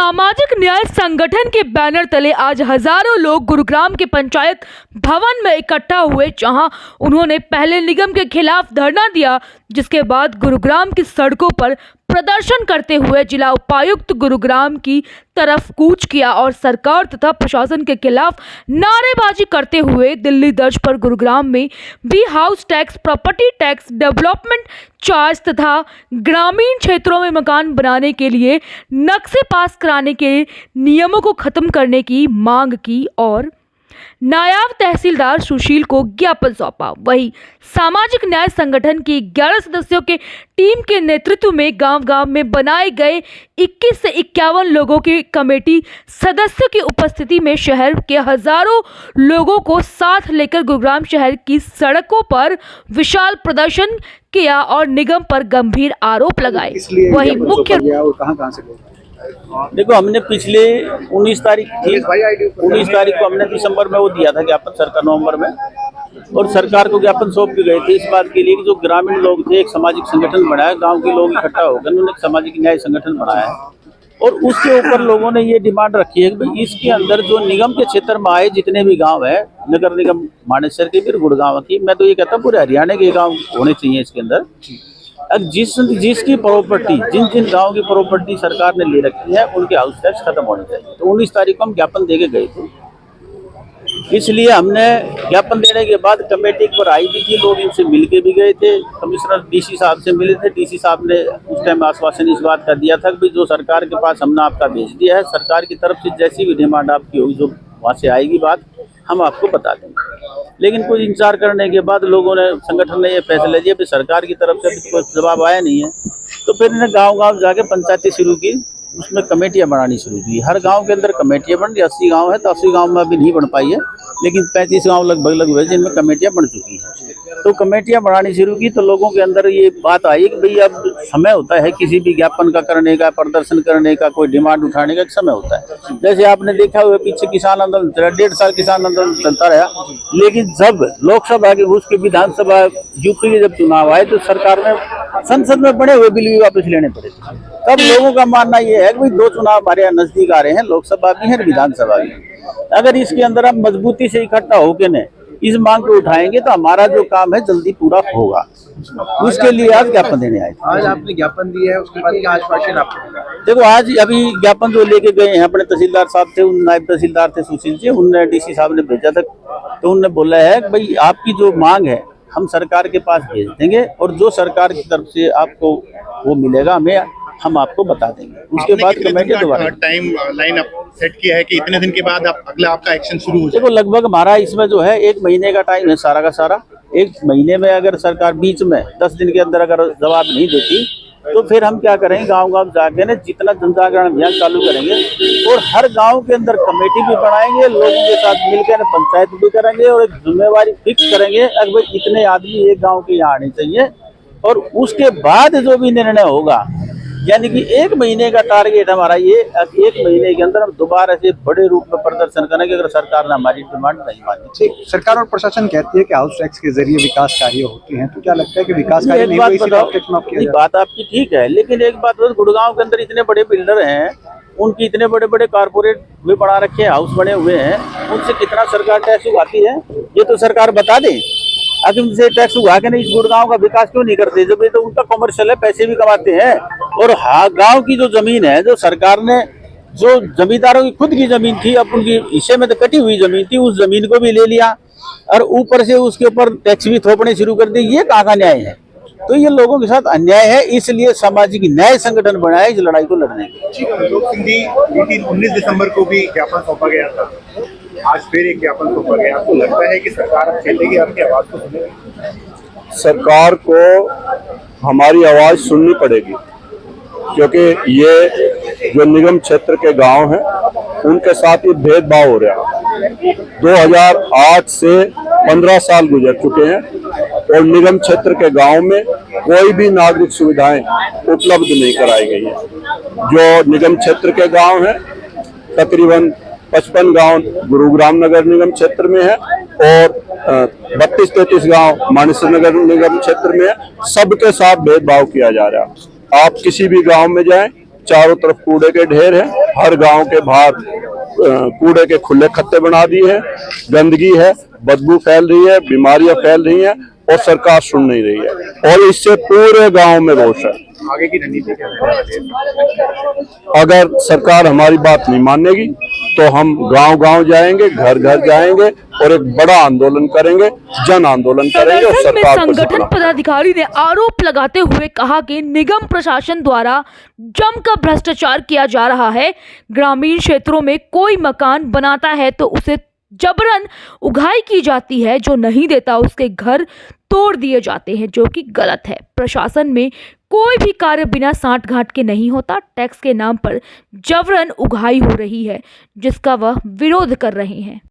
सामाजिक न्याय संगठन के बैनर तले आज हजारों लोग गुरुग्राम के पंचायत भवन में इकट्ठा हुए, जहां उन्होंने पहले निगम के खिलाफ धरना दिया, जिसके बाद गुरुग्राम की सड़कों पर प्रदर्शन करते हुए जिला उपायुक्त गुरुग्राम की तरफ कूच किया और सरकार तथा प्रशासन के खिलाफ नारेबाजी करते हुए दिल्ली दर्ज पर गुरुग्राम में भी house tax, property tax, development charge तथा ग्रामीण क्षेत्रों में मकान बनाने के लिए नक्शे पास कराने के नियमों को खत्म करने की मांग की और नायब तहसीलदार सुशील को ज्ञापन सौंपा। वहीं सामाजिक न्याय संगठन की 11 सदस्यों के टीम के नेतृत्व में गांव-गांव में बनाए गए 21 से 51 लोगों की कमेटी सदस्यों की उपस्थिति में शहर के हजारों लोगों को साथ लेकर गुरुग्राम शहर की सड़कों पर विशाल प्रदर्शन किया और निगम पर गंभीर आरोप लगाए। वहीं मुख्य कहां से देखो, हमने पिछले 19 तारीख को हमने दिसंबर में वो दिया था ज्ञापन सरकार, नवंबर में, और सरकार को ज्ञापन सौंप के गए थे इस बात के लिए कि जो ग्रामीण लोग थे एक सामाजिक संगठन बनाया, गांव के लोग इकट्ठा होकर उन्होंने एक सामाजिक न्याय संगठन बनाया है और उसके ऊपर लोगों ने ये डिमांड रखी है कि भाई इसके अंदर जो निगम के क्षेत्र में आए जितने भी गाँव है, नगर निगम मानेसर के फिर गुड़गांव की, मैं तो ये कहता हूँ पूरे हरियाणा के गाँव होने चाहिए इसके अंदर। जिसकी प्रॉपर्टी जिन गांव की प्रॉपर्टी सरकार ने ले रखी है उनके हाउस टैक्स खत्म होने चाहिए। तो 19 तारीख को हम ज्ञापन देके गए थे। इसलिए हमने ज्ञापन देने के बाद कमेटी पर आई भी थी, लोग इनसे मिल के भी गए थे, कमिश्नर डीसी साहब से मिले थे। डीसी साहब ने उस टाइम आश्वासन इस बात का दिया था कि जो सरकार के पास हमने आपका भेज दिया है, सरकार की तरफ से जैसी भी डिमांड आपकी होगी, जो वहाँ से आएगी बात, हम आपको बता देंगे। लेकिन कुछ इंतजार करने के बाद लोगों ने, संगठन ने ये फैसला लिया कि सरकार की तरफ से कोई जवाब आया नहीं है, तो फिर इन्हें गांव-गांव जाके पंचायतें शुरू की, उसमें कमेटियां बनानी शुरू की। हर गांव के अंदर कमेटियां बन रही, 80 गांव है तो 80 गांव में अभी नहीं बन पाई है, लेकिन 35 गांव लगभग हुए जिनमें कमेटियां बन चुकी हैं। तो कमेटियां बनानी शुरू की तो लोगों के अंदर ये बात आई कि भाई अब समय होता है किसी भी ज्ञापन का करने का, प्रदर्शन करने का, कोई डिमांड उठाने का एक समय होता है। जैसे आपने देखा हुआ पीछे किसान आंदोलन चला, 1.5 साल किसान आंदोलन चलता रहा, लेकिन जब लोकसभा के उसके विधानसभा यूपी के जब चुनाव आए तो सरकार ने संसद में बने हुए बिल भी वापस लेने पड़े। तब लोगों का मानना यह है कि भाई 2 चुनाव हमारे यहाँ नजदीक आ रहे हैं, लोकसभा भी है विधानसभा भी, अगर इसके अंदर हम मजबूती से इकट्ठा होकर ने इस मांग को उठाएंगे तो हमारा जो काम है जल्दी पूरा होगा। उसके लिए आज ज्ञापन देने आए थे। आज आपने ज्ञापन दिया है, उसके बाद क्या आश्वासन आपको? देखो, आज अभी ज्ञापन जो लेके गए हैं अपने तहसीलदार साहब थे, उन नायब तहसीलदार थे सुशील जी, उनने डीसी साहब ने भेजा था, तो उन्होंने बोला है कि भाई आपकी जो मांग है हम सरकार के पास भेज देंगे और जो सरकार की तरफ से आपको वो मिलेगा हम आपको बता देंगे। उसके बाद कमेटी दोबारा टाइम लाइन अप सेट किया है कि इतने दिन के बाद अगला आपका एक्शन शुरू हो जाए। देखो, लगभग हमारा इसमें जो है 1 महीने का टाइम है सारा का सारा। 1 महीने में अगर सरकार बीच में 10 दिन के अंदर अगर जवाब नहीं देती तो फिर हम क्या करेंगे, गांव-गांव जाके ना जितना जनजागरण अभियान चालू करेंगे और हर गांव के अंदर कमेटी भी बनाएंगे, लोगों के साथ मिलकर पंचायत भी करेंगे और एक जिम्मेवारी फिक्स करेंगे अगर भाई इतने आदमी एक गाँव के यहाँ आने चाहिए। और उसके बाद जो भी निर्णय होगा, यानी कि 1 महीने का टारगेट हमारा ये, 1 महीने के अंदर हम दोबारा से बड़े रूप में प्रदर्शन करेंगे अगर सरकार ने हमारी डिमांड नहीं मानी। सरकार और प्रशासन कहती है कि हाउस टैक्स के जरिए विकास कार्य होते हैं, तो क्या लगता है कि विकास कार्य नहीं हुए, इसी बात आपकी ठीक है, लेकिन एक बात, गुड़गांव के अंदर इतने बड़े बिल्डर हैं, उनकी इतने बड़े बड़े कारपोरेट भी बना रखे हैं, हाउस बने हुए हैं, उनसे कितना सरकार टैक्स उगाती है ये तो सरकार बता दे। अगर उनसे टैक्स उगा के नहीं, इस गुड़गांव का विकास क्यों नहीं करते? जब ये तो उनका कमर्शियल है, पैसे भी कमाते हैं। और हाँ, गांव की जो जमीन है, जो सरकार ने, जो जमींदारों की खुद की जमीन थी, अब उनकी हिस्से में तो कटी हुई जमीन थी, उस जमीन को भी ले लिया और ऊपर से उसके ऊपर टैक्स भी थोपने शुरू कर दिए। ये कहाँ का न्याय है? तो ये लोगों के साथ अन्याय है, इसलिए सामाजिक न्याय संगठन बनाया इस लड़ाई को लड़ने के लिए। 19 दिसंबर को भी ज्ञापन सौंपा गया था, आज फिर एक ज्ञापन सौंपा गया। आपको लगता है कि सरकार अब चलेगी, आपकी आवाज को सुनेगी? सरकार को हमारी आवाज सुननी पड़ेगी, क्योंकि ये जो निगम क्षेत्र के गांव हैं उनके साथ ये भेदभाव हो रहा है। 2008 से 15 साल गुजर चुके हैं और निगम क्षेत्र के गांव में कोई भी नागरिक सुविधाएं उपलब्ध नहीं कराई गई है। जो निगम क्षेत्र के गांव हैं, तकरीबन 55 गांव गुरुग्राम नगर निगम क्षेत्र में है और 32-33 गांव मानेसर नगर निगम क्षेत्र में है। सबके साथ भेदभाव किया जा रहा है। आप किसी भी गांव में जाएं, चारों तरफ कूड़े के ढेर है, हर गांव के बाहर कूड़े के खुले खत्ते बना दिए हैं, गंदगी है, बदबू फैल रही है, बीमारियां फैल रही हैं और सरकार सुन नहीं रही है और इससे पूरे गांव में रोष है। आगे की रणनीति क्या है? अगर सरकार हमारी बात नहीं मानेगी तो हम गांव-गांव जाएंगे, घर-घर जाएंगे और एक बड़ा आंदोलन करेंगे, जन आंदोलन करेंगे और दरअसल में सरकार पर संगठन सवाल। पदाधिकारी ने आरोप लगाते हुए कहा कि निगम प्रशासन द्वारा जमकर भ्रष्टाचार किया जा रहा है। ग्रामीण क्षेत्रों में कोई मकान बनाता है तो उसे जबरन उगाही की जाती है, जो नहीं देता उसके घर तोड़ दिए जाते हैं, जो कि गलत है। प्रशासन में कोई भी कार्य बिना सांठ-गांठ के नहीं होता। टैक्स के नाम पर जबरन उगाही हो रही है, जिसका वह विरोध कर रहे हैं।